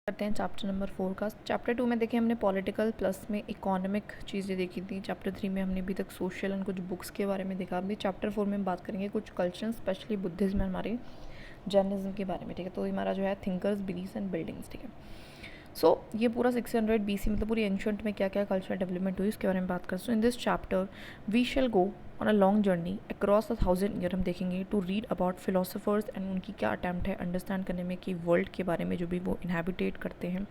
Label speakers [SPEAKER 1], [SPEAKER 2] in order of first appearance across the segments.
[SPEAKER 1] करते हैं chapter number 4 का। चैप्टर 2 में देखिए हमने पॉलिटिकल प्लस में इकोनॉमिक चीज़ें देखी थी। चैप्टर 3 में हमने अभी तक सोशल एंड कुछ बुक्स के बारे में देखा। अभी चैप्टर 4 में हम बात करेंगे कुछ कल्चर, स्पेशली बुद्धिज्म में हमारे जैनिज्म के बारे में। ठीक है, तो हमारा जो है थिंकर्स, बिलीव्स एंड बिल्डिंग्स। ठीक है, सो ये पूरा 600 BC मतलब पूरी एंशंट में क्या क्या कल्चरल डेवलपमेंट हुई उसके बारे में बात कर। So in this chapter we shall go on a long journey across 1000 year. हम देखेंगे to read about philosophers and उनकी क्या अटैम्प्ट है अंडरस्टैंड करने में कि वर्ल्ड के बारे में जो भी वो इनहेबिटेट करते हैं।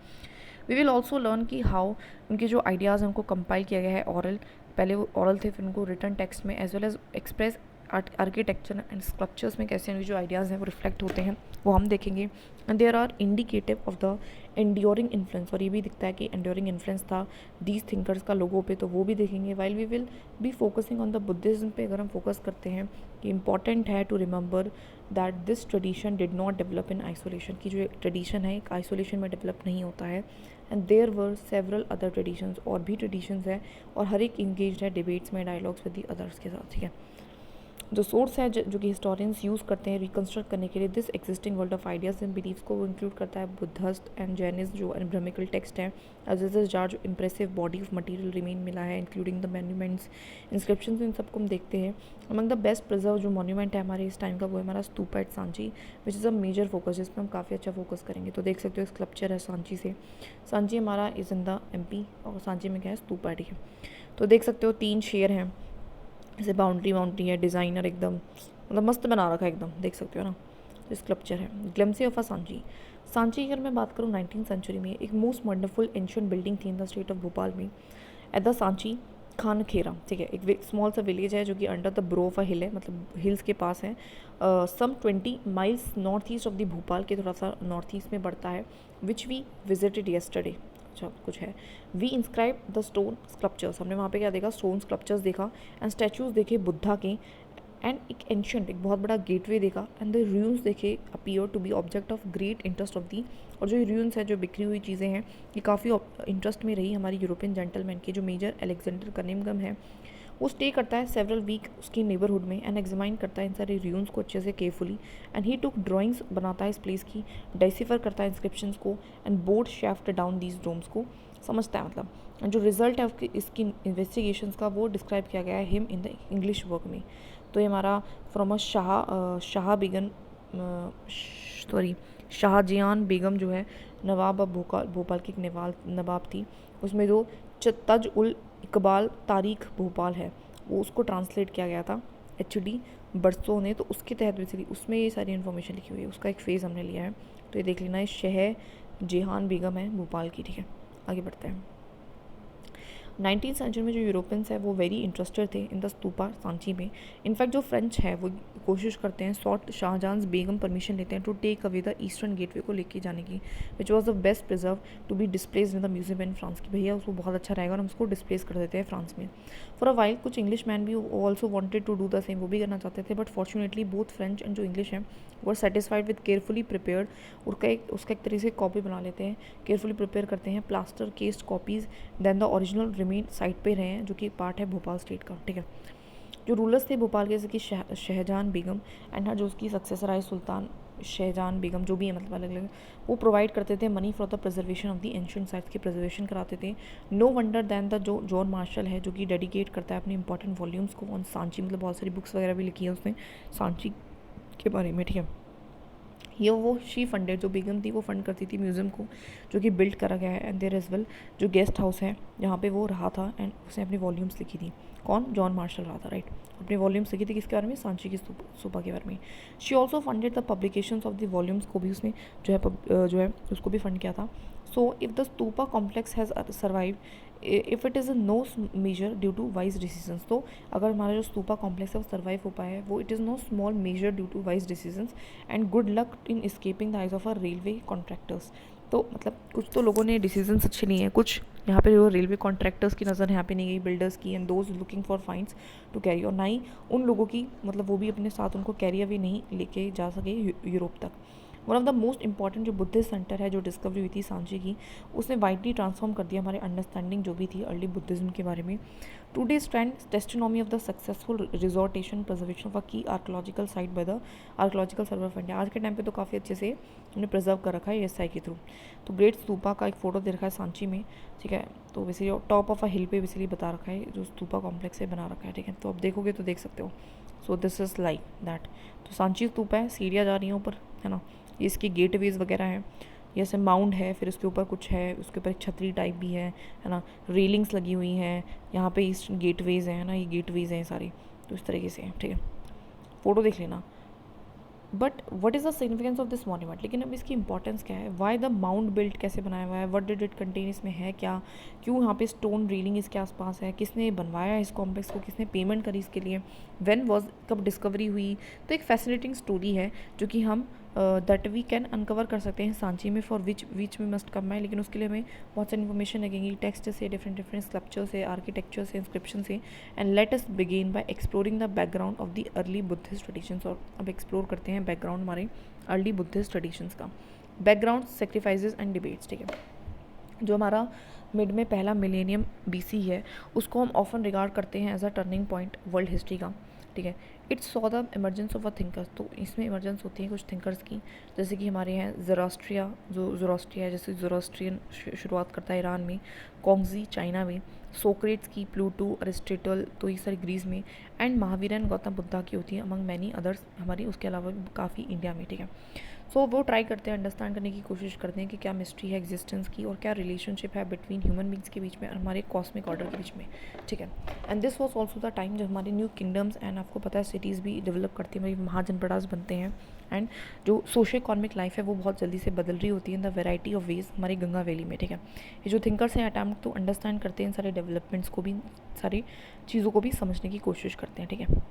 [SPEAKER 1] वी विल ऑल्सो लर्न कि हाउ उनके जो आइडियाज़ हैं उनको कंपाइल किया गया है ऑरल, पहले वो ऑरल थे फिर उनको रिटर्न टेक्स्ट में as well as express architecture and structures में कैसे उनके जो आइडियाज़ हैं वो रिफ्लेक्ट होते हैं वो हम देखेंगे। And there are indicative of the enduring influence, और ये भी दिखता है कि एंड्योरिंग इन्फ्लुएंस था दीज थिंकर्स का लोगों पे, तो वो भी देखेंगे। While we will be focusing on the Buddhism पे अगर हम फोकस करते हैं कि इंपॉर्टेंट है to remember that this tradition did not develop in isolation, की जो ट्रेडिशन है एक आइसोलेशन में डेवलप नहीं होता है। And there were several other traditions, और भी ट्रेडिशंस है और हर एक इंगेज है डिबेट्स में, डायलॉग्स विद दी अदर्स के साथ। ठीक है, जो सोर्स है जो कि हिस्टोरियंस यूज़ करते हैं रिकन्स्ट्रक्ट करने के लिए this existing world of ideas and beliefs को, वो इंक्लूड करता है बुद्धिस्ट एंड जैनिज्म जो अनब्रमिकल टेक्स्ट है, एज वेल एज जार जो impressive body of material remain मिला है इंक्लूडिंग द मोन्यूमेंट्स, इंस्क्रिप्शंस, इन सबको हम देखते हैं। अमंग द बेस्ट प्रिजर्व जो मोन्यूमेंट है हमारे इस टाइम का वो है हमारा stupa at Sanchi, which is a major focus जिस पर हम काफ़ी अच्छा फोकस करेंगे। तो देख सकते हो स्कल्पचर है सांची से, सांची हमारा इज इन द MP और सांची में क्या है स्तूपा। ठीक है, तो देख सकते हो 3 शेर हैं, ऐसे बाउंड्री है, डिज़ाइनर एकदम मतलब मस्त बना रखा है एकदम, देख सकते हो ना। तो स्कल्पचर है glimpse of a Sanchi. Sanchi अगर मैं बात करूँ 19वीं सेंचुरी में एक मोस्ट वंडरफुल एंशिएंट बिल्डिंग थी in the state of Bhopal में at the Sanchi Kanakhera. ठीक है, एक स्मॉल सा विलेज है जो कि under the brow of a hill है, मतलब हिल्स के पास है, some 20 miles north east of the Bhopal के थोड़ा सा नॉर्थ ईस्ट में पड़ता है, विच वी विजिटेड येस्टरडे। अच्छा कुछ है, we inscribe the stone sculptures, हमने वहाँ पे क्या देखा, स्टोन स्कल्पचर्स देखा एंड स्टैचूज देखे बुद्धा के, एंड एक एंशियंट एक बहुत बड़ा गेटवे देखा एंड द रून्स देखे appear to be object of great interest of the, और जो रून्स है जो बिखरी हुई चीज़ें हैं ये काफ़ी इंटरेस्ट में रही हमारी यूरोपियन जेंटलमैन की। जो मेजर अलेक्जेंडर कनिंघम है वो स्टे करता है सेवरल वीक उसकी नेबरहुड में एंड एग्जामाइन करता है इन सारे रून्स को अच्छे से carefully, and he took drawings बनाता है इस प्लेस की, डाइसिफर करता है इंस्क्रिप्शंस को and bored shaft down these domes को समझता है, मतलब जो रिजल्ट है इसकी इन्वेस्टिगेशंस का वो डिस्क्राइब किया गया है him in the English work में। तो ये हमारा फ्रॉम अ शाह बेगम शाहजहान बेगम जो है नवाब ऑफ भोपाल की एक नवाब थी, उसमें जो तज उल इकबाल तारीख भोपाल है वो उसको ट्रांसलेट किया गया था HD बरसों ने, तो उसके तहत बेसिकली उसमें ये सारी इन्फॉर्मेशन लिखी हुई है, उसका एक फेज़ हमने लिया है। तो ये देख लेना है, शाहजहान बेगम है भोपाल की। ठीक है, आगे बढ़ते हैं। 19वीं सेंचुरी में जो यूरोपियंस है वो वेरी इंटरेस्टेड थे इन द स्तूपा सांची में। इनफैक्ट जो फ्रेंच है वो कोशिश करते हैं, सॉट शाहजहान बेगम परमिशन लेते हैं to take away the eastern gateway को लेके जाने की, which was the best preserve to be displace in the museum in France की, भैया उसको बहुत अच्छा रहेगा और हम उसको डिस्प्लेस कर देते हैं फ्रांस में। फॉर अ वाइल कुछ इंग्लिश मैन भी also wanted to do the same, वो भी करना चाहते थे, but fortunately both French and जो इंग्लिश हैं वो सेटिस्फाइड विद केयरफुली प्रिपेयर्ड, उसका एक तरीके से कॉपी बना लेते हैं, केयरफुली प्रिपेयर करते हैं plaster cast copies, then the original remain site पे रहे हैं जो कि पार्ट है भोपाल स्टेट का। ठीक है, जो रूलर्स थे भोपाल के जैसे कि शाहजहान बेगम एंड जो उसकी सक्सेसर आई सुल्तान शाहजहान बेगम, जो भी है मतलब अलग अलग, वो प्रोवाइड करते थे money for the preservation of the ancient sites की प्रिजर्वेशन कराते थे। नो वंडर दैन द जो जॉन मार्शल है जो कि डेडिकेट करता है अपने इंपॉर्टेंट वॉल्यूम्स को ऑन सांची, मतलब बहुत सारी बुक्स वगैरह भी लिखी है उसने सांची के बारे में। ठीक है, ये वो शी फंडेड जो बेगम थी वो फंड करती थी म्यूज़ियम को जो कि बिल्ड करा गया है, एंड देयर एज वेल जो गेस्ट हाउस है जहाँ पे वो रहा था, एंड उसने अपनी वॉल्यूम्स लिखी थी, कौन, जॉन मार्शल रहा था, राइट, अपनी वॉल्यूम्स लिखी थी किसके बारे में, सांची की सुबह के बारे में। She also funded the publications of the volumes को भी उसने जो है उसको भी फंड किया था। So if the stupa complex has survive if it is no major due to wise decisions, तो अगर हमारा जो स्तूपा कॉम्प्लेक्स है वो सर्वाइव हो पाया है वो it is no small major due to wise decisions and good luck in escaping the eyes of a railway contractors. तो मतलब कुछ तो लोगों ने डिसीजंस अच्छे लिए हैं, कुछ यहाँ पे जो रेलवे कॉन्ट्रैक्टर्स की नज़र यहाँ पे नहीं गई, बिल्डर्स की and those looking for finds to carry, और ना ही उन लोगों की मतलब वो भी अपने साथ उनको कैरी अवे नहीं लेके जा सके यूरोप तक। One of the most important जो बुद्धिस्ट सेंटर है जो डिस्कवरी हुई थी सांची की, उसने वाइडली ट्रांसफॉर्म कर दिया हमारे अंडरस्टैंडिंग जो भी थी अर्ली बुद्धिज्म के बारे में. Today stand testimony of the successful restoration preservation of a key archaeological site by the archaeological survey of India. आज के टाइम पे तो काफ़ी अच्छे से हमने प्रिजर्व कर रखा है एएसआई के थ्रू. तो ग्रेट स्तूपा का एक फ़ोटो दे रखा है सांची में, ठीक है. तो बेसिकली टॉप ऑफ अ हिल पे बेसिकली बता रखा है जो स्तूपा कॉम्प्लेक्स है बना रखा है, ठीक है. तो आप देखोगे तो देख सकते हो. So this is like that. तो सांची स्तूपा है, सीढ़ियाँ जा रही हैं ऊपर, है ना. इसकी गेटवेज वगैरह हैं, जैसे माउंट है, फिर उसके ऊपर कुछ है, उसके ऊपर एक छतरी टाइप भी है ना. रेलिंग्स लगी हुई हैं यहाँ पे, इस गेटवेज हैं ना, ये गेटवेज हैं सारी. तो इस तरीके से है, ठीक है. फ़ोटो देख लेना. But what is the significance of this monument, लेकिन अब इसकी इंपॉर्टेंस क्या है, वाई द माउंट बिल्ट कैसे बनाया हुआ है, वट डिड इट कंटेन, इसमें है क्या, क्यों यहाँ पे स्टोन रेलिंग इसके आसपास है, किसने बनवाया इस कॉम्प्लेक्स को, किसने पेमेंट करी इसके लिए, व्हेन वॉज, कब डिस्कवरी हुई. तो एक फैसिनेटिंग स्टोरी है जो कि हम दैट वी कैन अनकवर कर सकते हैं सांची में, for which we must come है. लेकिन उसके लिए हमें बहुत सारी इन्फॉर्मेशन लगेंगी, टेक्स्ट से, डिफरेंट स्कल्पचर से, आर्किटेक्चर से, इंस्क्रिप्शन से. And let us begin by exploring the background of the early Buddhist traditions. और अब एक्सप्लोर करते हैं बैकग्राउंड हमारे अर्ली बुद्धिस्ट ट्रेडिशंस का. बैकग्राउंड, सेक्रीफाइसेस एंड डिबेट्स, ठीक है. जो हमारा मिड में पहला मिलेनियम BC है, उसको हम ऑफन रिगार्ड करते हैं as a turning point world history का, ठीक है. It's saw the emergence of a thinkers. तो इसमें इमर्जेंस होती है कुछ थिंकर्स की, जैसे कि हमारे हैं ज़ोरास्ट्रिया, जो ज़ोरास्ट्रिया है, जैसे ज़ोरास्ट्रियन शुरुआत करता है ईरान में, कॉन्गजी चाइना में, सोक्रेट्स की, प्लूटो, अरिस्टोटल, तो ये सारी ग्रीस में, एंड महावीरन गौतम बुद्धा की होती है अमंग मैनी अदर्स हमारी, उसके अलावा काफ़ी इंडिया में, ठीक है. सो वो ट्राई करते हैं, अंडरस्टैंड करने की कोशिश करते हैं कि क्या मिस्ट्री है एग्जिस्टेंस की, और क्या रिलेशनशिप है बिटवीन ह्यूमन बींग्स के बीच में और हमारे कॉस्मिक ऑर्डर के बीच में, ठीक है. And this was also the time जब हमारे न्यू किंगडम्स एंड आपको पता है सिटीज़ भी डेवलप करती हैं, महाजनपदास बनते हैं. एंड जो सोशो इकॉनमिक लाइफ है वो बहुत जल्दी से बदल रही होती है in the variety of ways हमारी गंगा वैली में, ठीक है. ये जो थिंकर्स हैं अटैम्प्ट तो अंडरस्टैंड करते हैं इन सारे डेवलपमेंट्स को भी, सारी चीज़ों को भी समझने की कोशिश करते हैं, ठीक है.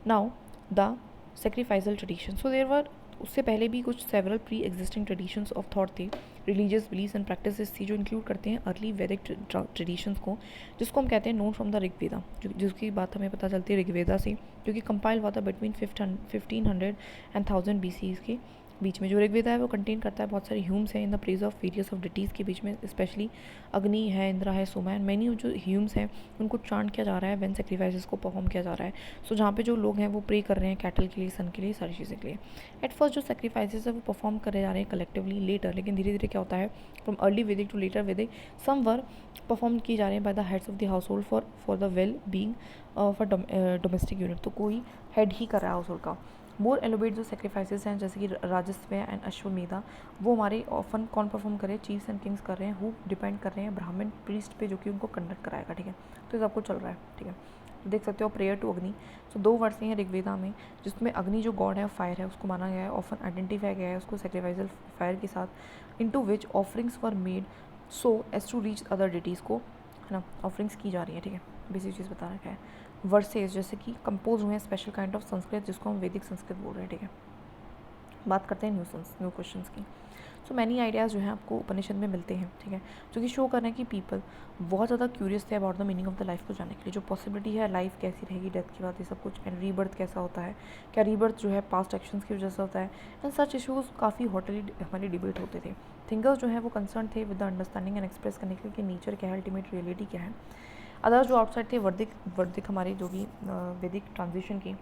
[SPEAKER 1] Now the sacrificial tradition. So there were, उससे पहले भी कुछ several pre existing traditions of thought थे, रिलीजियस बिलीव्स एंड प्रैक्टिसेस थी, जो इंक्लूड करते हैं अर्ली वैदिक ट्रेडिशंस को, जिसको हम कहते हैं नोन फ्रॉम द ऋग्वेदा, जिसकी बात हमें पता चलती है ऋग्वेदा से, जो कि कंपाइल हुआ था बिटवीन 1500 एंड 1000 BC के बीच में. जो ऋग्वेदा है वो कंटेन करता है बहुत सारे ह्यूम्स हैं in the praise of various of deities के बीच में, स्पेशली अग्नि है, इंद्रा है, सोमा है. मैनी जो ह्यूम्स हैं उनको चांट किया जा रहा है व्हेन सेक्रीफाइसेस को परफॉर्म किया जा रहा है. सो जहाँ पे जो लोग हैं वो प्रे कर रहे हैं कैटल के लिए, सन के लिए, सारी चीज़ें के लिए. एट फर्स्ट जो सेक्रीफाइसेस है वो परफॉर्म करे जा रहे हैं कलेक्टिवली, लेटर, लेकिन धीरे धीरे क्या होता है, फ्रॉम अर्ली वैदिक टू लेटर वैदिक, सम वर परफॉर्म किए जा रहे हैं by the heads of the house hold for the well being for domestic unit. तो कोई हेड ही कर रहा है हाउस होल्ड का. मोर एलोबेट जो सेक्रीफाइसेस हैं जैसे कि राजस्व एंड अश्वमेधा, वो हमारे ऑफन कौन परफॉर्म कर रहे हैं, चीफ्स एंड किंग्स कर रहे हैं, हु डिपेंड कर रहे हैं ब्राह्मण प्रीस्ट पे जो कि उनको कंडक्ट कराएगा, ठीक है. तो ये सबको चल रहा है, ठीक है. तो देख सकते हो प्रेयर टू अग्नि. सो 2 वर्सें हैं ऋग्वेदा में जिसमें अग्नि जो गॉड है फायर है उसको माना गया है, ऑफन आइडेंटिफाई गया है उसको सेक्रीफाइसल फायर के साथ, into which offerings were made so as to reach other deities को, है ना, ऑफरिंग्स की जा रही है, ठीक है. बेसिक चीज़ बता रखा है. वर्सेस जैसे कि कंपोज हुए हैं स्पेशल काइंड ऑफ संस्कृत जिसको हम वैदिक संस्कृत बोल रहे हैं, ठीक है. बात करते हैं न्यू क्वेश्चंस की. सो मैनी आइडियाज़ जो हैं आपको उपनिषद में मिलते हैं, ठीक है, जो कि शो कर रहे हैं कि पीपल बहुत ज़्यादा क्यूरियस थे about the meaning of the life को जानने के लिए, जो पॉसिबिलिटी है लाइफ कैसी रहेगी डेथ के बाद, ये सब कुछ, एंड रीबर्थ कैसा होता है, क्या रीबर्थ जो है पास्ट एक्शंस की वजह से होता है, एंड सच इशूज़ काफ़ी हॉटली हमारी डिबेट होते थे. थिंकर्स जो है वो कंसर्न थे with the understanding and express करने के लिए कि नेचर क्या है, अल्टीमेट रियलिटी क्या है. अदर जो आउटसाइड थे वर्दिक हमारे जो भी वैदिक ट्रांजिशन की,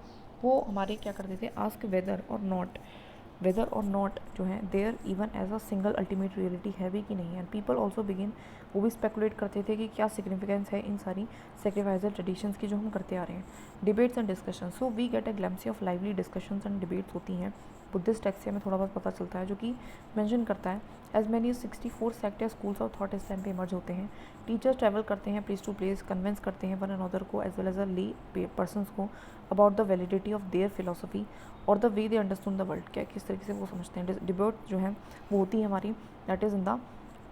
[SPEAKER 1] वो हमारे क्या करते थे, आस्क वेदर और नॉट जो है there even as a single ultimate reality है भी कि नहीं है. एंड पीपल ऑल्सो बिगिन, वो भी स्पेकुलेट करते थे कि क्या सिग्निफिकेंस है इन सारी सेक्रीफाइसल ट्रेडिशंस की जो हम करते आ रहे हैं. Debates and discussion. So we get a glimpse of lively discussions and debates होती हैं बुद्धिस्ट टेक्स्ट से हमें थोड़ा बहुत पता चलता है, जो कि मेंशन करता है एज मैनी 64 सेक्ट या स्कूल्स ऑफ थॉट इस टाइम पे इमर्ज होते हैं. टीचर्स ट्रैवल करते हैं प्लेस टू प्लेस, कन्विंस करते हैं वन अनदर को as well as a lay persons को about the validity of their philosophy और the way they understood the world, क्या किस तरीके से वो समझते हैं. डिबेट जो है वो होती है हमारी, दैट इज़ इन द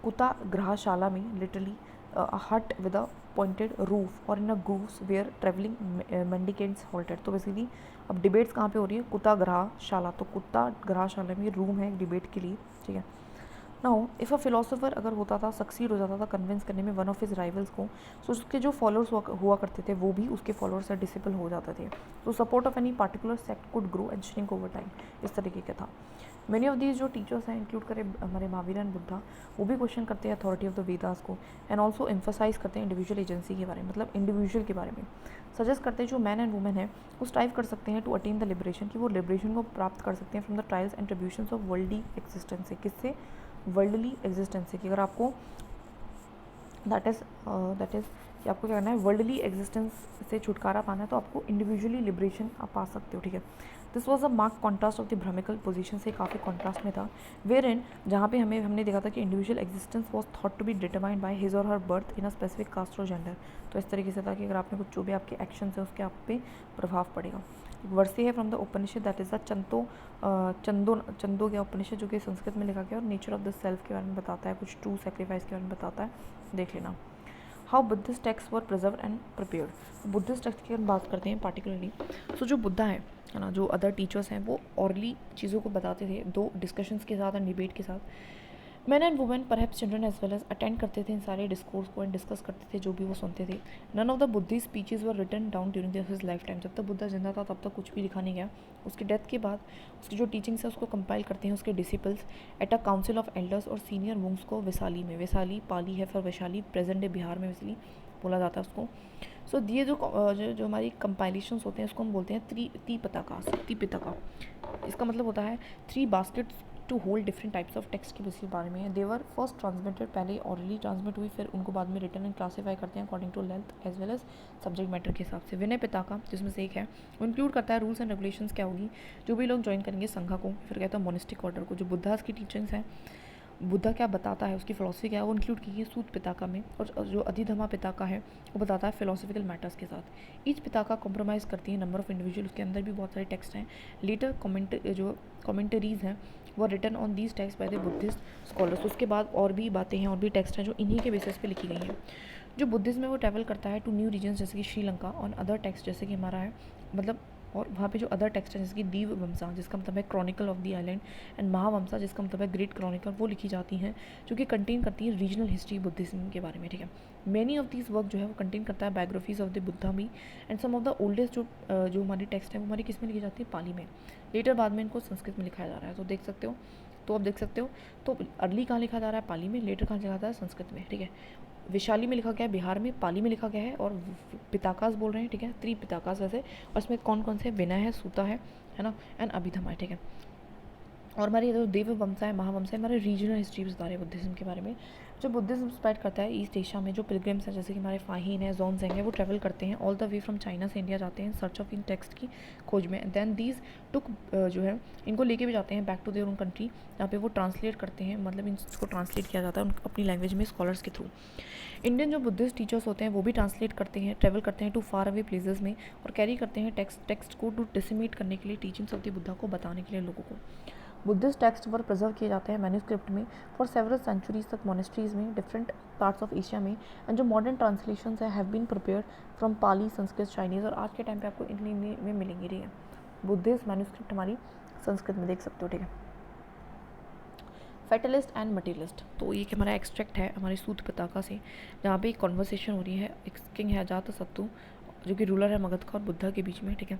[SPEAKER 1] कुता ग्रहशाला में, लिटरली हट विद अ पॉइंटेड रूफ और in a groves where travelling mendicants halted. तो बेसिकली अब डिबेट्स कहाँ पे हो रही है, कुत्ता ग्रहशाला. तो कुत्ता ग्रहशाला में रूम है एक डिबेट के लिए, ठीक है. नाउ इफ़ अ फिलोसोफर अगर होता था, सक्सीड हो जाता था कन्विंस करने में वन ऑफ हिज राइवल्स को, तो उसके जो फॉलोअर्स हुआ करते थे वो भी उसके फॉलोअर्स या डिसिपल हो जाते थे. तो support of any particular sect could grow and shrink over time, इस तरीके का था. मेनी ऑफ दीज जो टीचर्स हैं इंक्लूड करें हमारे महावीर एंड बुद्धा, वो भी क्वेश्चन करते हैं अथॉरिटी ऑफ द वेदास को, एंड ऑल्सो एम्फोसाइज करते हैं इंडिविजुअल एजेंसी के बारे में, मतलब इंडिविजुअल के बारे में सजेस्ट करते हैं जो मैन एंड वुमेन है वो स्ट्राइव कर सकते हैं टू अटेन द लिबरेशन, कि वो लिबरेशन को प्राप्त कर सकते हैं from the trials and tribulations of worldly existence से, किससे, वर्ल्डली एग्जिस्टेंस से, कि अगर आपको दैट इज़ कि आपको क्या करना है, वर्ल्डली एग्जिस्टेंस से छुटकारा पाना है तो आपको इंडिविजुअली लिबरेशन आप पा सकते हो, ठीक है। This was a marked contrast of the Brahmanical position से काफ़ी कॉन्ट्रास्ट में था, वेयर इन जहाँ पे हमने देखा था कि individual existence was thought to be determined by his or her birth in a specific caste or gender. तो इस तरीके से था कि अगर आपने कुछ जो भी आपके एक्शन है उसके आप पे प्रभाव पड़ेगा। वर्षे है from the Upanishad that is the Chandogya Upanishad, जो कि संस्कृत में लिखा गया और नेचर ऑफ द सेल्फ के बारे में बताता है, कुछ ट्रू सेक्रीफाइस के बारे में बताता है, देख लेना। How Buddhist text were preserve and prepared. Buddhist text की हम बात करते हैं पार्टिकुलरली, सो जो बुद्धा है ना, जो अदर टीचर्स हैं वो ऑरली चीज़ों को बताते थे, दो डिस्कशंस के साथ एंड डिबेट के साथ। Men and women perhaps children as well as attend करते थे इन सारे डिस्कोर्स को एंड डिस्कस करते थे जो भी वो सुनते थे। None of the Buddha's speeches were written down during his lifetime. जब तक बुद्धा जिंदा था तब तक कुछ भी लिखा नहीं गया। उसकी डेथ के बाद उसकी जो टीचिंग्स है उसको कंपाइल करते हैं उसके disciples at a council of elders और सीनियर मंक्स को वैशाली में, वैशाली पाली है for Vaishali, present day Bihar में वैशाली बोला जाता है उसको। सो ये जो हमारी कंपाइलेशंस होते हैं उसको हम बोलते हैं त्रिपिटका। इसका मतलब होता है 3 baskets to hold different types of text के इसके बारे में है। देवर फर्स्ट ट्रांसमिटेड, पहले ऑरली ट्रांसमिट हुई, फिर उनको बाद में रिटर्न एंड क्लासीफाई करते हैं according to length as well as subject matter के हिसाब से। विनय पिताका जिसमें से एक है वो इंक्लूड करता है रूल्स एंड रेगुलेशंस क्या होगी, जो भी लोग ज्वाइन करेंगे संघा को, फिर कहता है मोनिस्टिक ऑर्डर को। जो बुद्धास की टीचिंग्स हैं, बुद्धा क्या बताता है, उसकी फिलॉसफी क्या है, वो इंक्लूड की है सूत पिताका में। और जो अधिधमा पिताका है वो बताता है फिलोसफिकल मैटर्स के साथ। ईच पिताका कॉम्प्रोमाइज़ करती है नंबर ऑफ इंडिविजुअल, उसके अंदर भी बहुत सारे टेक्स्ट हैं। लेटर जो कॉमेंटरीज हैं वो return on these text by the Buddhist scholars. उसके बाद और भी बातें हैं और भी टेक्स्ट हैं जो इन्हीं के बेसिस पे लिखी गई हैं। जो बुद्धिज्म में वो ट्रैवल करता है टू न्यू रीजन्स जैसे कि श्रीलंका, और अदर टेक्स्ट जैसे कि हमारा है मतलब, और वहाँ पे जो अदर टेक्स्ट है जैसे कि दीव वंसा जिसका मतलब है Chronicle of the island, and Mahavamsa जिसका मतलब है ग्रेट क्रॉनिकल, वो लिखी जाती हैं जो कि कंटेन करती है रीजनल हिस्ट्री बुद्धिज्म के बारे में, ठीक है। मैनी ऑफ दीज वर्क जो है वो कंटेन करता है बायोग्राफीज ऑफ द बुद्धा भी, and some of the oldest जो हमारी टेक्स्ट है वो हमारी किस में लिखी जाती है, पाली में। लेटर बाद में इनको संस्कृत में लिखाया जा रहा है, तो देख सकते हो। तो आप देख सकते हो तो अर्ली कहाँ लिखा जा रहा है, पाली में, लेटर कहाँ लिखा जाता है, संस्कृत में, ठीक है। वैशाली में लिखा गया है, बिहार में, पाली में लिखा गया है, और पिताकास बोल रहे हैं, ठीक है, त्रिपिताकास वैसे। और इसमें कौन कौन से, विनय है, सूता है ना, एंड अभिधमा है, ठीक है। और हमारे जो देव वंशा है, महावंशा है, हमारे रीजनल हिस्ट्री बता रहे हैं बुद्धिज्म के बारे में। जो बुद्धिज्म स्प्रेड करता है ईस्ट एशिया में, जो पिलग्रिम्स हैं जैसे कि हमारे फाहीन है, जोनजेंग है, वो ट्रैवल करते हैं all the way from China से इंडिया जाते हैं सर्च ऑफ इन टेक्स्ट की खोज में। देन दीज टुक जो है इनको लेके भी जाते हैं back to their own country, जहाँ पे वो ट्रांसलेट करते हैं, मतलब इसको ट्रांसलेट किया जाता है अपनी लैंग्वेज में स्कॉलर्स के थ्रू। इंडियन जो बुद्धिस्ट टीचर्स होते हैं वो भी ट्रांसलेट करते हैं, ट्रैवल करते हैं टू फार अवे प्लेसेस में, और कैरी करते हैं टेक्स्ट को टू डिसमिट करने के लिए, टीचिंग्स ऑफ द बुद्धा को बताने के लिए लोगों को। बुद्धिस्ट टेक्स्ट वर प्रिजर्व किए जाते हैं मैन्यूस्क्रिप्ट में फॉर सेवरल सेंचुरीज तक मोनेस्ट्रीज में डिफरेंट पार्ट्स ऑफ एशिया में, एंड जो मॉडर्न ट्रांसलेशन है have been prepared from Pali, Sanskrit, Chinese, और आज के टाइम पे आपको इटली में मिलेंगी रही है बुद्धिस्ट मैन्यूस्क्रिप्ट हमारी संस्कृत में, देख सकते हो, ठीक है। फैटलिस्ट एंड मटीरियलिस्ट, तो ये हमारा एक्सट्रैक्ट है हमारी सूत पिताका से, जहाँ पे एक कॉन्वर्सेशन हो रही है, एक किंग है अजात शत्रु जो कि रूलर है मगध का और बुद्धा के बीच में, ठीक है।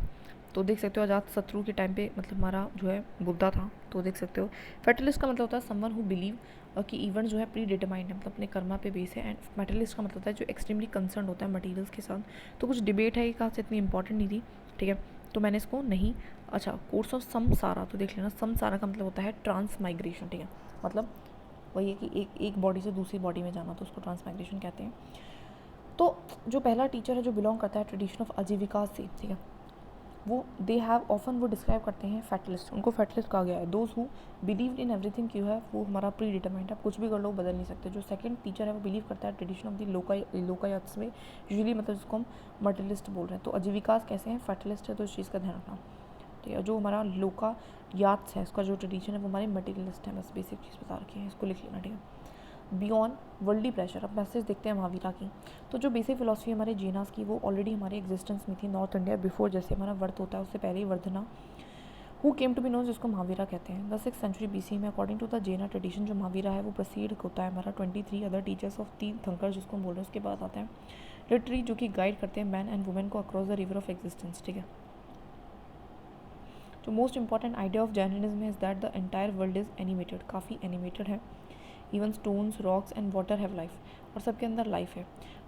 [SPEAKER 1] तो देख सकते हो अजात शत्रु के टाइम पे मतलब हमारा जो है बुद्धा था, तो देख सकते हो। फैटलिस्ट का मतलब होता है समवन हु बिलीव कि इवेंट जो है प्री डिटरमाइंड है, मतलब अपने कर्मा पे बेस है। एंड मेटलिस्ट का मतलब होता है जो एक्सट्रीमली कंसर्न होता है मटीरियल्स के साथ। तो कुछ डिबेट है, ये कहाँ से इतनी इंपॉर्टेंट नहीं थी, ठीक है, तो मैंने इसको नहीं। अच्छा, कोर्स ऑफ समसारा, तो देख लेना, समसारा का मतलब होता है ट्रांस माइग्रेशन, ठीक है, मतलब वही है कि एक बॉडी से दूसरी बॉडी में जाना, तो उसको ट्रांस माइग्रेशन कहते हैं। तो जो पहला टीचर है जो बिलोंग करता है ट्रेडिशन ऑफ आजीविका से, ठीक है, वो दे हैव ऑफन वो डिस्क्राइब करते हैं फैटलिस्ट, उनको फैटलिस्ट कहा गया है। Those who believe in everything क्यों है, वो हमारा प्री डिटरमाइंड है, आप कुछ भी कर लो बदल नहीं सकते। जो सेकंड टीचर है वो बिलीव करता है ट्रेडिशन ऑफ द लोकायत्स में, यूजुअली मतलब जिसको हम मटेरियलिस्ट बोल रहे हैं। तो आजीविकास कैसे हैं, फैटलिस्ट है, तो इस चीज़ का ध्यान रखना, ठीक है। जो हमारा लोकायात्स है, उसका जो ट्रेडिशन है वो हमारे मटेरियलिस्ट है, बस बेसिक चीज़ बता रखी है, इसको लिख लेना, ठीक है। बियॉन्ड वर्ल्डली प्रेशर, अब मैसेज देखते हैं महावीरा की। तो जो बेसिक फिलोसफी हमारे जेनास की वो ऑलरेडी हमारे एग्जिस्टेंस में थी नॉर्थ इंडिया बिफोर, जैसे हमारा वर्थ होता है उससे पहले ही Vardhamana, who came to be known, जिसको महावीरा कहते हैं। द 6th सेंचुरी BC में according to the Jaina tradition जो महावीरा है वो प्रोसीड होता है हमारा 23 अदर टीचर्स ऑफ 3 जिसको हम बोल रहे हैं। उसके बाद आते हैं लिटरेरी जो कि गाइड करते हैं मैन एंड वुमेन को across the river of existence, ठीक है। जो most important idea of Jainism है is that the entire world is animated, काफ़ी एनिमेटेड है। Even stones, rocks and water have life, और सबके अंदर लाइफ है।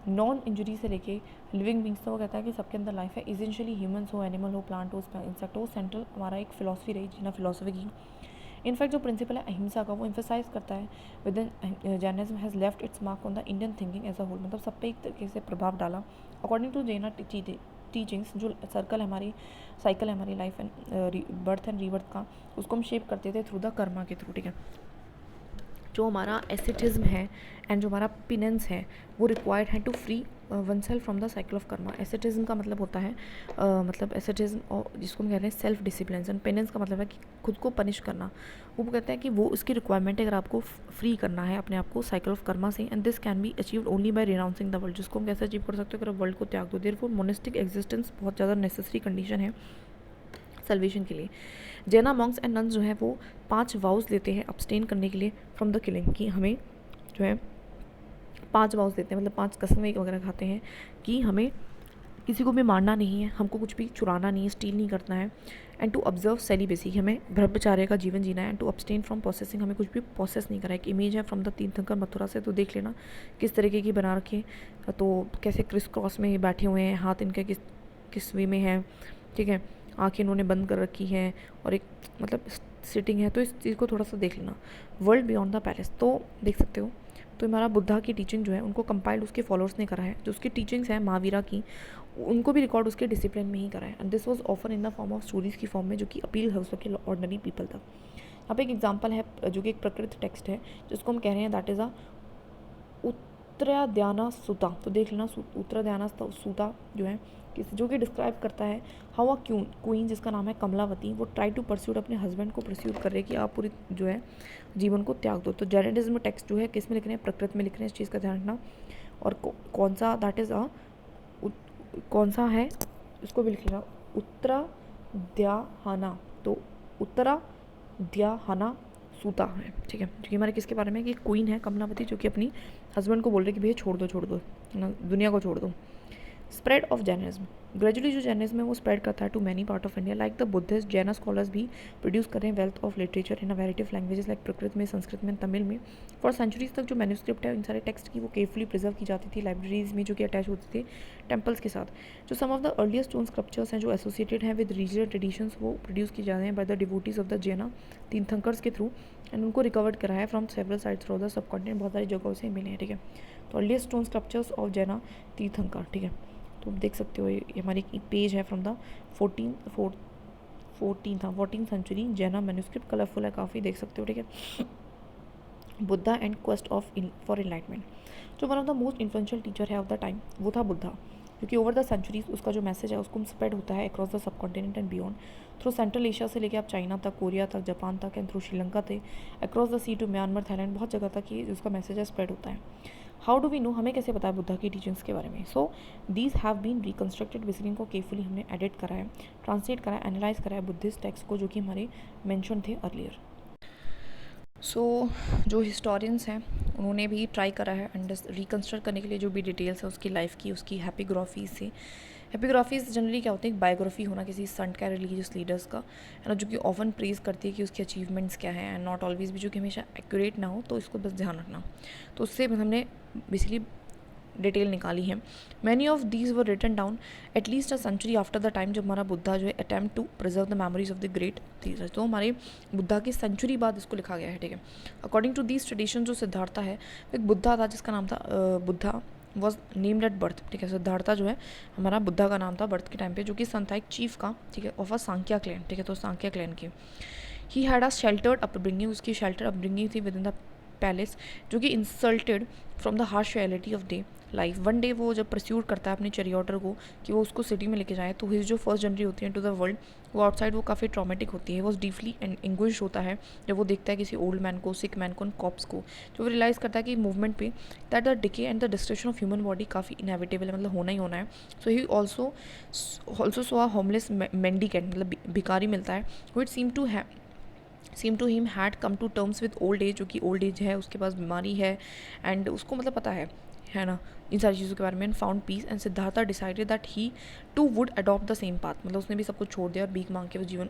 [SPEAKER 1] नॉन इंजरी से लेके लिविंग बींग्स तक वो कहता है कि सबके अंदर लाइफ है। इसेंशियली ह्यूमंस हो, एनिमल हो, प्लांट हो, इंसेक्ट हो, सेंट्रल हमारा एक फिलॉसफी रही जीना फिलॉसफी की। इनफैक्ट जो प्रिंसिपल है अहिंसा का वो एम्फेसाइज करता है within Jainism has left its mark on the Indian thinking as a whole, मतलब सब पे एक तरीके से प्रभाव डाला। अकॉर्डिंग टू जैना टीचिंग्स, जो सर्कल है हमारी, साइकिल है हमारी life and birth and rebirth का, उसको हम शेप करते थे थ्रू द कर्मा के थ्रू, ठीक है। जो हमारा एसेटिज्म है एंड जो हमारा पिनेंस है वो रिक्वायर्ड है to free oneself from the cycle of karma. Asceticism का मतलब होता है मतलब एसेटिज्म और जिसको हम कह रहे हैं सेल्फ डिसिप्लिन, एंड पेनेंस का मतलब है कि खुद को पनिश करना। वो कहते हैं कि वो उसकी रिक्वायरमेंट है अगर आपको फ्री करना है अपने आप को साइकिल ऑफ कर्मा से, and this can be achieved only by renouncing the world, जिसको हम कैसे अचीव कर सकते हो अगर वर्ल्ड को त्याग दो। देयरफॉर मोनेस्टिक एग्जिस्टेंस बहुत ज़्यादा नेसेसरी कंडीशन है सल्वेशन के लिए। जैना मॉन्क्स एंड नन्स जो है वो 5 वाउस लेते हैं अब्सटेन करने के लिए फ्रॉम द किलिंग, कि हमें जो है 5 वाउस लेते हैं, मतलब 5 कसमें वगैरह खाते हैं कि हमें किसी को भी मारना नहीं है, हमको कुछ भी चुराना नहीं है, स्टील नहीं करना है, एंड टू ऑब्जर्व सेलिबेसी, हमें ब्रह्मचार्य का जीवन जीना है, and to abstain from processing, हमें कुछ भी प्रोसेस नहीं करा है। एक इमेज है फ्रॉम द तीर्थंकर मथुरा से, तो देख लेना किस तरीके की बना रखी है, तो कैसे क्रिस क्रॉस में बैठे हुए हैं, हाथ इनके किस वे में है, ठीक है, आँखें इन्होंने बंद कर रखी हैं और एक मतलब सिटिंग है, तो इस चीज़ को थोड़ा सा देख लेना। वर्ल्ड बियॉन्ड द पैलेस तो देख सकते हो। तो हमारा बुद्धा की टीचिंग जो है उनको कंपाइल्ड उसके फॉलोअर्स ने करा है, जो उसकी टीचिंग्स हैं महावीरा की उनको भी रिकॉर्ड उसके डिसिप्लिन में ही करा है, and this was often in the form of stories की फॉर्म में, जो कि अपील है उस वक्त के ऑर्डिनरी पीपल तक। यहाँ पे एक एग्जांपल है जो कि एक प्रकृत टेक्स्ट है जिसको हम कह रहे हैं दैट इज़ अ उत्तराध्याना सूता, तो देख लेना उत्तराध्याना सूता जो है जो कि डिस्क्राइब करता है हाउ अ क्वीन जिसका नाम है कमलावती, वो ट्राई टू परस्यूट अपने हस्बैंड को परस्यूट कर रहे कि आप पूरी जो है जीवन को त्याग दो। तो जैनिज्म टेक्स्ट जो है किस में लिख रहे हैं, प्रकृत में लिख रहे हैं, इस चीज़ का ध्यान रखना। और कौन सा दैट इज़ कौन सा है इसको भी लिख लेना, उत्तराध्याहाना, तो उत्तराध्याहाना सूता है, ठीक है। क्योंकि हमारे किसके बारे में कि क्वीन है कमलावती जो कि अपनी हस्बैंड को बोल रही कि भैया छोड़ दो ना, दुनिया को छोड़ दो। स्प्रेड ऑफ जैनिज्म, ग्रेजुअली जो जैनिज्म है वो स्प्रेड करता है to many part of India, like the Buddhist Jain scholars भी प्रोड्यूस करें wealth of literature in a variety of languages like Prakrit में, संस्कृत में, तमिल में। फॉर सेंचुरीज तक जो मैन्यूस्क्रिप्ट है इन सारे टेक्स्ट की वो केयरफुली प्रिजर्व की जाती थी लाइब्रेरीज में, जो कि अटैच होते थे टेम्पल्स के साथ। जो some of the earliest stone sculptures हैं जो एसोसिएटेड हैं विद रीजनल ट्रेडिशंस, वो प्रोड्यूस की जा रहे हैं by the devotees of the Jaina tirthankars के थ्रू, एंड उनको रिकवर्ड करा है from several sides through the subcontinent, बहुत सारी जगहों से मिले हैं, ठीक है। तो अर्लीस्ट स्टोन स्क्रप्चर्स ऑफ जैना तीर्थंकर, ठीक है। तो आप देख सकते हो ये हमारी पेज है from the 14th century Jaina manuscript, colourful है काफ़ी, देख सकते हो, ठीक है। Buddha and quest for enlightenment, जो one of the most influential teacher है ऑफ द टाइम वो था बुद्धा, क्योंकि ओवर द सेंचुरीज उसका जो मैसेज है उसको स्प्रेड होता है across the sub continent and beyond, through central Asia से लेके आप चाइना तक, कोरिया तक, जापान तक, एंड थ्रू श्रीलंका थे, across the sea to Myanmar, Thailand, बहुत जगह तक ये उसका मैसेज है स्प्रेड होता है। हाउ डू वी नो, हमें कैसे पता है बुद्धा की टीचिंग्स के बारे में? So these have been reconstructed, basically इनको केयरफुली हमने एडिट करा है, ट्रांसलेट करा है, एनालाइज करा है बुद्धिस्ट टेक्स्ट को जो कि हमारे मेंशन थे अर्लियर। सो जो हिस्टोरियंस हैं उन्होंने भी ट्राई करा है रिकन्स्ट्रक्ट करने के लिए जो भी डिटेल्स है उसकी लाइफ की, उसकी हैप्पीग्राफीज से। हैप्पीग्राफीज जनरली क्या होते हैं, एक बायोग्राफी होना किसी संत का, रिलीजियस लीडर्स का, है ना, जो कि ऑफन प्रेज करती है कि उसके अचीवमेंट्स क्या हैं, एंड नॉट ऑलवेज भी जो कि हमेशा एक्यूरेट ना हो, तो इसको बस ध्यान रखना। तो उससे हमने बेसिकली डिटेल निकाली है। Many of these were written down at least a century after the time जब हमारा बुद्धा जो है attempt to preserve the memories of the great teachers, तो हमारे बुद्धा की सेंचुरी बाद इसको लिखा गया है, ठीक है। अकॉर्डिंग टू दीज ट्रेडिशन जो सिद्धार्था है एक बुद्धा था जिसका नाम था Buddha was named at birth, ठीक है। सिद्धार्था जो है हमारा बुद्धा का नाम था बर्थ के टाइम पे, जो कि सन था एक चीफ का, ठीक है, ऑफ अ सांख्या क्लैन, ठीक है। तो सांख्या क्लैन की he had a sheltered upbringing, उसकी शेल्टर अपब्रिंगिंग थी विद इन द पैलेस, जो कि insulated from the harsh reality of day life. One day वो जब परस्यूट करता है अपने चैरियटर को कि वो उसको सिटी में लेके जाए, तो हिज जो फर्स्ट जर्नी होती है टू द वर्ल्ड, वो आउटसाइड वो काफ़ी ट्रॉमेटिक होती है, वो डीपली एंग्विश्ड होता है जब वो देखता है किसी ओल्ड मैन को, सिक मैन को, कॉप्स को, जो वो रियलाइज़ करता है कि मूवमेंट पे that the decay and the destruction of human body काफ़ी इनएविटेबल है, मतलब होना ही होना है। So he also saw a homeless mendicant, मतलब भिखारी मिलता है, which seem to him had come to terms with old age, जो कि ओल्ड एज है, उसके पास बीमारी है, एंड उसको मतलब पता है ना इन सारी चीज़ों के बारे में, and found peace, and Siddhartha decided that he too would adopt the same path, मतलब उसने भी सब कुछ छोड़ दिया और भीख मांग के वो जीवन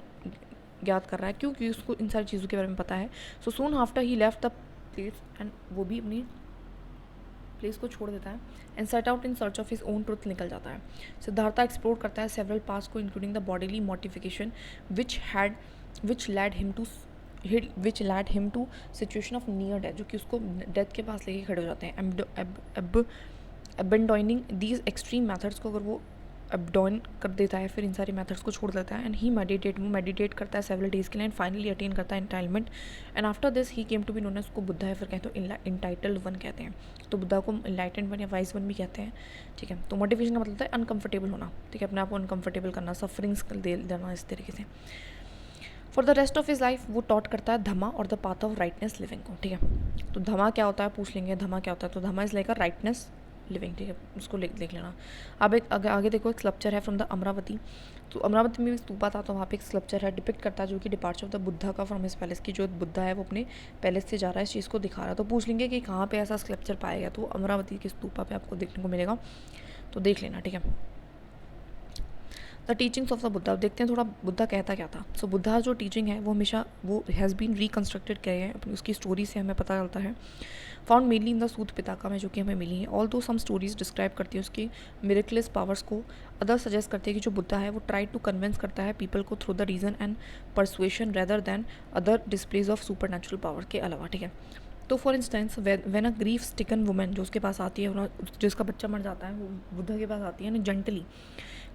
[SPEAKER 1] ज्ञात कर रहा है, क्योंकि उसको इन सारी चीज़ों के बारे में पता है. So soon after he left the place, and वो भी अपनी प्लेस को छोड़ देता है, and set out in search of his own truth, निकल जाता है. सिद्धार्था एक्सप्लोर करता है सेवरल पास को, including the bodily modification which led him to situation of near death, जो कि उसको डेथ के पास लेके खड़े हो जाते हैं. अबेंडॉइनिंग दीज एक्सट्रीम मैथड्स को अगर वो अबडॉइन कर देता है, फिर इन सारी मेथड्स को छोड़ देता है, एंड ही मेडिटेट करता है सेवरल डेज के लिए, एंड फाइनली अटेन करता है entitlement. And after this he came to be known as, उसको बुद्धा है फिर कहते हैं इंटाइटल्ड वन कहते हैं. तो बुद्धा को इनलाइटेंड वन या वाइज वन भी कहते हैं. ठीक है, तो मोटिवेशन का मतलब है अनकंफर्टेबल होना. ठीक है, अपने आप को अनकंफर्टेबल करना, सफरिंग्स देना इस तरीके से. For the rest of his life वो टॉट करता है धमा और the path of rightness living को. ठीक है, तो धमा क्या होता है पूछ लेंगे, धमा क्या होता है. तो dhamma is like a righteous living. ठीक है, उसको देख लेना. अब एक आगे देखो, एक स्कल्पचर है फ्रॉम द अमरावती. तो अमरावती में भी स्तूपा था, तो वहाँ पे एक स्कल्पचर है, डिपिक्ट करता है जो कि डिपार्चर ऑफ द बुद्धा का फ्रॉम हिज पैलेस की, जो बुद्धा है वो अपने पैलेस से जा रहा है, इस चीज़ को दिखा रहा है. तो पूछ लेंगे कि कहाँ पे ऐसा स्कल्पचर पाया गया, तो अमरावती के स्तूपा पे आपको देखने को मिलेगा, तो देख लेना. ठीक है, the teachings of the Buddha. देखते हैं थोड़ा बुद्धा कहता क्या था. सो बुद्धा जो टीचिंग है वो हमेशा वो हैज़ बीन रिकन्स्ट्रक्टेड किए हैं, अपनी उसकी स्टोरी से हमें पता चलता है. फाउंड मेनली इन द सूत पिताका में, जो कि हमें मिली है. ऑल दो सम स्टोरीज डिस्क्राइब करती है उसकी मिरेकलेस पावर्स को. अदर सजेस्ट करते हैं कि जो बुद्धा है वो ट्राई टू कन्विंस करता है पीपल को through the reason and persuasion rather than other displays of supernatural power के अलावा. ठीक है, तो for instance when a grief stricken women जो उसके पास आती है, जिसका बच्चा मर जाता है, वो बुद्धा के पास आती है ना, जेंटली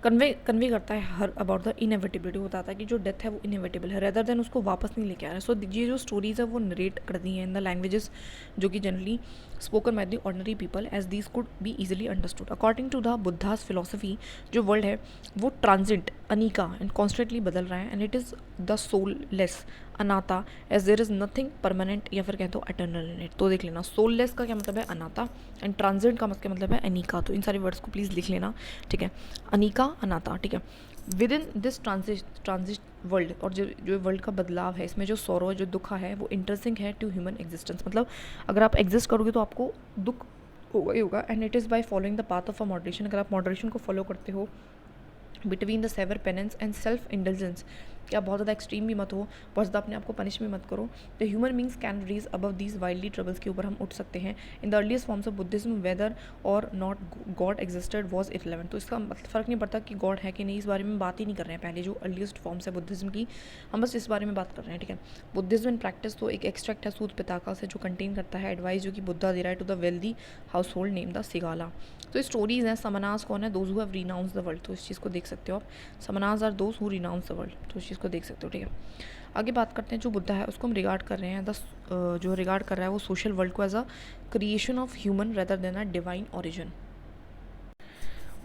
[SPEAKER 1] कन्वे करता है हर अबाउट द इनएविटेबिलिटी. बताता है कि जो डेथ है वो इनएविटेबल है, रेदर देन उसको वापस नहीं लेके आ रहा है. सो ये जो स्टोरीज है वो नरेट कर दी हैं इन द लैंग्वेजेस जो कि generally spoken by the ordinary people, as these could be easily understood. According to the Buddha's philosophy, जो वर्ल्ड है वो ट्रांजिट, अनिका एंड कॉन्स्टेंटली बदल रहा है, and it is the soulless, anatta, as there is nothing permanent या फिर कहते हो एटर्नल इन इट. तो देख लेना, सोललेस का क्या मतलब है, अनाता, एंड ट्रांजिट का मतलब है अनिका. तो इन सारे वर्ड्स को प्लीज़ लिख लेना. ठीक है, अनिका, अनाता. ठीक है, with in this transit world, और जो वर्ल्ड का बदलाव है, इसमें जो सौरव, जो दुख है, वो इंटरेस्टिंग है टू ह्यूमन एग्जिस्टेंस. मतलब अगर आप एग्जिस्ट करोगे तो आपको दुख होगा ही होगा. And it is by following the path of a moderation. अगर आप मॉडरेशन को फॉलो करते हो between the severe penance and self indulgence, कि आप बहुत ज़्यादा एक्सट्रीम भी मत हो, बहुत ज़्यादा अपने आप को पनिश भी मत करो, the human beings can rise above these worldly troubles, के ऊपर हम उठ सकते हैं. In the earliest forms of Buddhism whether और not God existed was irrelevant. तो इसका फ़र्क नहीं पड़ता कि गॉड है कि नहीं, इस बारे में बात ही नहीं कर रहे हैं. पहले जो अर्लीस्ट फॉर्म्स है बुद्धिज्म की, हम बस इस बारे में बात कर रहे हैं. ठीक है, बुद्धिज्म इन प्रैक्टिस, तो एक एक्सट्रैक्ट है सूत पिताका से जो कंटेन करता है एडवाइस जो कि बुद्धा दे रहा है to the wealthy householder name the Sigala. तो स्टोरीज हैं. समनास कौन है, those who have renounce the world. तो इस चीज़ को देख सकते हो आप, samanas are those who renounce the world. तो इस चीज़ को देख सकते हो. ठीक है, आगे बात करते हैं. जो बुद्धा है उसको हम रिगार्ड कर रहे हैं, जो रिगार्ड कर रहा है वो सोशल वर्ल्ड को as a creation of human rather than a divine origin.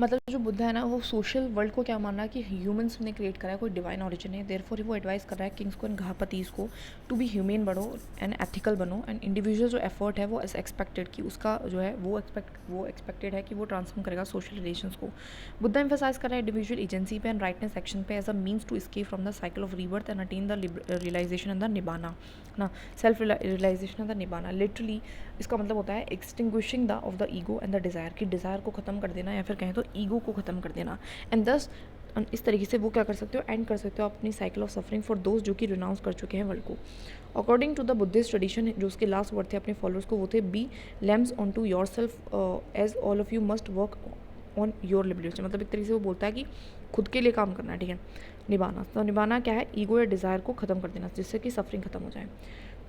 [SPEAKER 1] मतलब जो बुद्धा है ना, वो सोशल वर्ल्ड को क्या मान रहा है कि ह्यूमंस ने क्रिएट करा है, कोई डिवाइन ओरिजिन है. देयरफॉर वो एडवाइस कर रहा है किंग्स को एंड घापतीस को टू बी ह्यूमन बढ़ो एंड एथिकल बनो, एंड इंडिविजुअल जो एफर्ट है वो एज एक्सपेक्टेड कि उसका जो है वो एक्सपेक्टेड है कि वो ट्रांसफॉर्म करेगा सोशल रिलेशंस को. बुद्धा एम्फेसाइज कर रहा है इंडिविजुअल एजेंसी पे एंड राइटनेस एक्शन पे as a means to escape from the cycle of rebirth and attain the realisation and the nibbana ना, self realisation and the nibbana. Literally इसका मतलब होता है extinguishing the of the ego and the desire, कि desire को ख़त्म कर देना या फिर कहें तो ईगो को ख़त्म कर देना. एंड दस इस तरीके से वो क्या कर सकते हो, एंड कर सकते हो अपनी cycle of suffering for those जो कि रिनाउंस कर चुके हैं वर्ल्ड को. According to the Buddhist tradition, जो उसके लास्ट वर्ड थे अपने फॉलोअर्स को, वो थे be lamps on to yourself as all of you must work on your liberation. मतलब एक तरीके से वो बोलता है कि खुद के लिए काम करना है. ठीक है, निभाना. तो निभाना क्या है, ईगो या डिज़ायर को ख़त्म कर देना, जिससे कि सफरिंग खत्म हो जाए.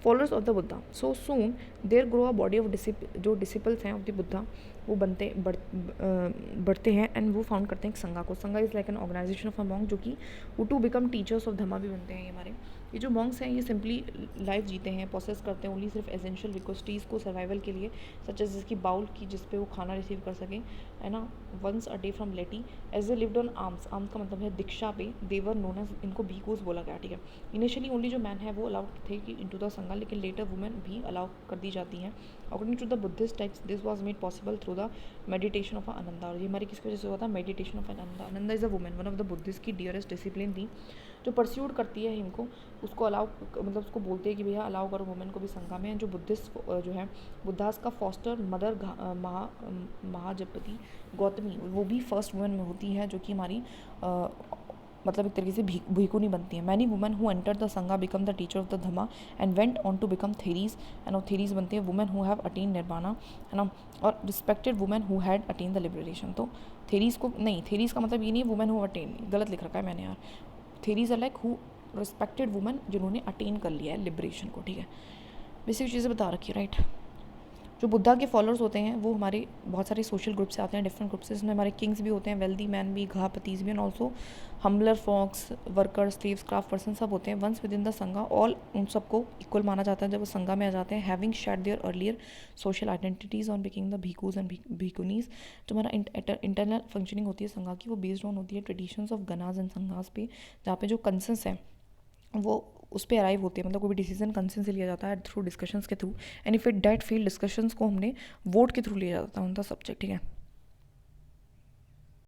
[SPEAKER 1] Followers of the Buddha, so soon there grow a body of जो डिसिपल्स हैं ऑफ द बुद्धा, वो बढ़ते हैं एंड वो फाउंड करते हैं एक संघा को. Sangha is like an organisation of a monk, जो कि वो to become teachers of dhamma भी बनते हैं. ये हमारे ये जो मॉन्ग्स हैं ये सिंपली लाइफ जीते हैं, प्रोसेस करते हैं ओनली सिर्फ एसेंशियल रिक्वेस्टीज़ को सर्वाइवल के लिए, सच एज जिसकी बाउल की जिस पे वो खाना रिसीव कर सकें, है ना, once a day from laity, as a lived on arms. Arms का मतलब है दीक्षा पे. देवर नोन एज, इनको भिखूस बोला गया. ठीक है, इनिशियली ओनली जो मैन है वो अलाउड थे कि इनटू द संघा, लेकिन लेटर वुमेन भी अलाउ कर दी जाती हैं. According to the Buddhist text this was made possible through the meditation of Ananda. और ये हमारी किसकी वजह से हुआ था, meditation of Ananda. Ananda is a women, one of the Buddhist की डियरेस्ट डिसिप्लिन थी, जो परस्यूड करती है इनको, उसको अलाउ, मतलब उसको बोलते हैं कि भैया अलाउ करो वुमेन को भी संघा में. जो बुद्धिस्ट जो है बुद्धास का फॉस्टर मदर महाजपति गौतमी, वो भी फर्स्ट वुमेन में होती है जो कि हमारी मतलब एक तरीके से भिखुनी बनती है। Many women who enter the sangha become the teacher of the dhamma and went on to become theris, and और थेरीज बनती है women who have attain nirvana, है ना, और respected women who had attain the liberation. तो थेरीज को नहीं, थेरीज का मतलब ये नहीं है वुमेन हु अटेन, गलत लिख रखा है मैंने यार। Theris are like who respected women जिन्होंने अटेन कर लिया है लिबरेशन को, ठीक है। बेसिक चीज़ें बता रखी है, राइट। जो बुद्धा के फॉलोअर्स होते हैं वो हमारे बहुत सारे सोशल ग्रुप से आते हैं, डिफरेंट ग्रुप से। इसमें हमारे किंग्स भी होते हैं, वेल्दी मैन भी, घापतीज भी, and also humbler folks, workers, slaves, craft person सब होते हैं। Once within the sangha all, उन सबको इक्वल माना जाता है जब वो संगा में आ जाते हैं। Having shed their earlier social identities on becoming the bhikkhus and bhikkhunis. जो हमारा इंटरनल फंक्शनिंग होती है संगा की, वो बेस्ड ऑन होती है ट्रेडिशंस ऑफ गनाज एंड संगास पे, जहाँ पे जो कंसेंस है वो उस पर अराइव होती है। मतलब कोई भी डिसीजन कंसेंस से लिया जाता है थ्रू डिस्कशंस के through, and if it date field discussions को हमने वोट के थ्रू लिया जाता है ऑन द सब्जेक्ट, ठीक है।